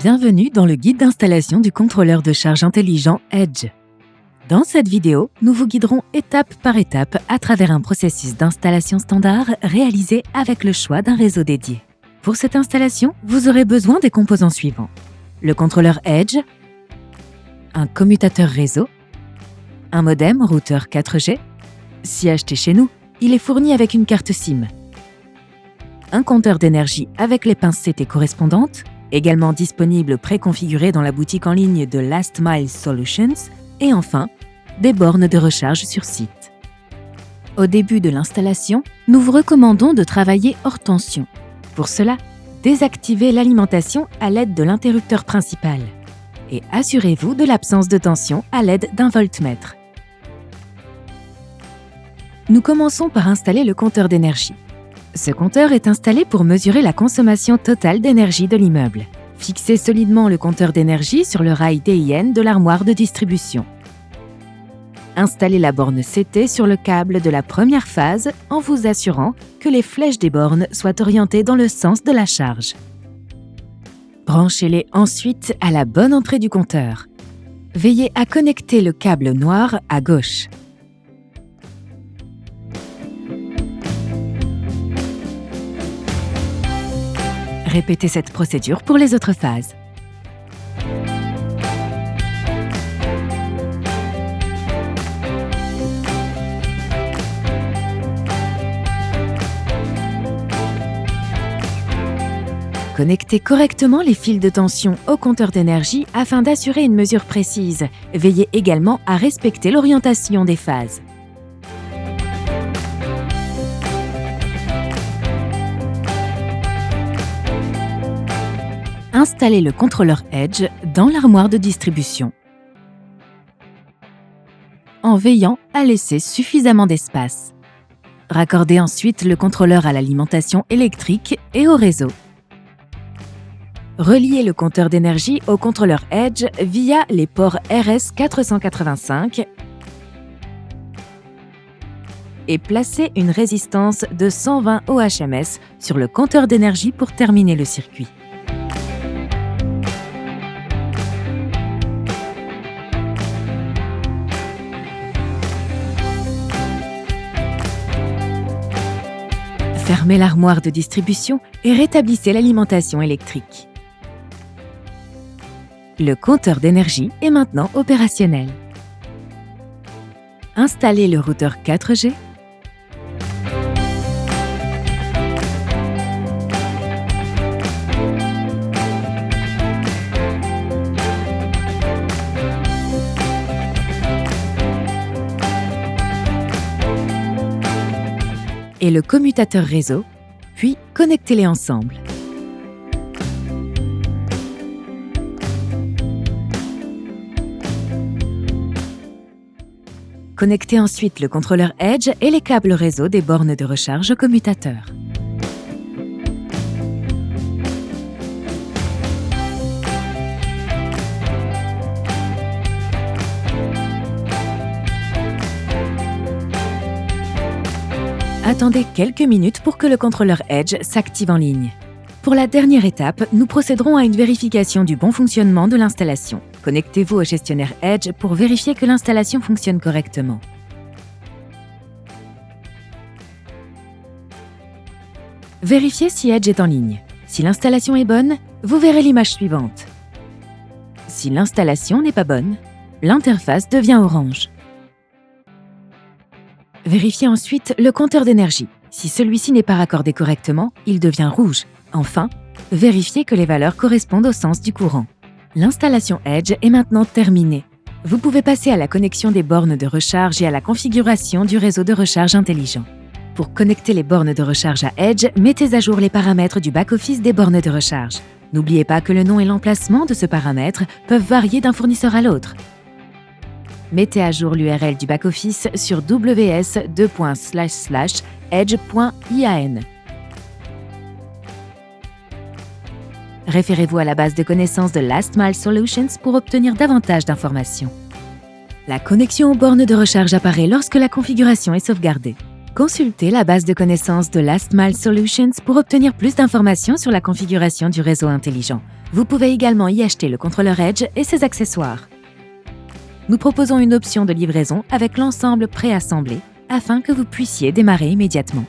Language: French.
Bienvenue dans le guide d'installation du contrôleur de charge intelligent Edge. Dans cette vidéo, nous vous guiderons étape par étape à travers un processus d'installation standard réalisé avec le choix d'un réseau dédié. Pour cette installation, vous aurez besoin des composants suivants. Le contrôleur Edge, un commutateur réseau, un modem routeur 4G. Si acheté chez nous, il est fourni avec une carte SIM. Un compteur d'énergie avec les pinces CT correspondantes, également disponible préconfiguré dans la boutique en ligne de Last Mile Solutions, et enfin, des bornes de recharge sur site. Au début de l'installation, nous vous recommandons de travailler hors tension. Pour cela, désactivez l'alimentation à l'aide de l'interrupteur principal et assurez-vous de l'absence de tension à l'aide d'un voltmètre. Nous commençons par installer le compteur d'énergie. Ce compteur est installé pour mesurer la consommation totale d'énergie de l'immeuble. Fixez solidement le compteur d'énergie sur le rail DIN de l'armoire de distribution. Installez la borne CT sur le câble de la première phase en vous assurant que les flèches des bornes soient orientées dans le sens de la charge. Branchez-les ensuite à la bonne entrée du compteur. Veillez à connecter le câble noir à gauche. Répétez cette procédure pour les autres phases. Connectez correctement les fils de tension au compteur d'énergie afin d'assurer une mesure précise. Veillez également à respecter l'orientation des phases. Installez le contrôleur Edge dans l'armoire de distribution, en veillant à laisser suffisamment d'espace. Raccordez ensuite le contrôleur à l'alimentation électrique et au réseau. Reliez le compteur d'énergie au contrôleur Edge via les ports RS485 et placez une résistance de 120 ohms sur le compteur d'énergie pour terminer le circuit. Fermez l'armoire de distribution et rétablissez l'alimentation électrique. Le compteur d'énergie est maintenant opérationnel. Installez le routeur 4G. Et le commutateur réseau, puis connectez-les ensemble. Connectez ensuite le contrôleur Edge et les câbles réseau des bornes de recharge au commutateur. Attendez quelques minutes pour que le contrôleur Edge s'active en ligne. Pour la dernière étape, nous procéderons à une vérification du bon fonctionnement de l'installation. Connectez-vous au gestionnaire Edge pour vérifier que l'installation fonctionne correctement. Vérifiez si Edge est en ligne. Si l'installation est bonne, vous verrez l'image suivante. Si l'installation n'est pas bonne, l'interface devient orange. Vérifiez ensuite le compteur d'énergie. Si celui-ci n'est pas raccordé correctement, il devient rouge. Enfin, vérifiez que les valeurs correspondent au sens du courant. L'installation Edge est maintenant terminée. Vous pouvez passer à la connexion des bornes de recharge et à la configuration du réseau de recharge intelligent. Pour connecter les bornes de recharge à Edge, mettez à jour les paramètres du back-office des bornes de recharge. N'oubliez pas que le nom et l'emplacement de ce paramètre peuvent varier d'un fournisseur à l'autre. Mettez à jour l'URL du back-office sur ws://edge.ian. Référez-vous à la base de connaissances de Last Mile Solutions pour obtenir davantage d'informations. La connexion aux bornes de recharge apparaît lorsque la configuration est sauvegardée. Consultez la base de connaissances de Last Mile Solutions pour obtenir plus d'informations sur la configuration du réseau intelligent. Vous pouvez également y acheter le contrôleur Edge et ses accessoires. Nous proposons une option de livraison avec l'ensemble préassemblé afin que vous puissiez démarrer immédiatement.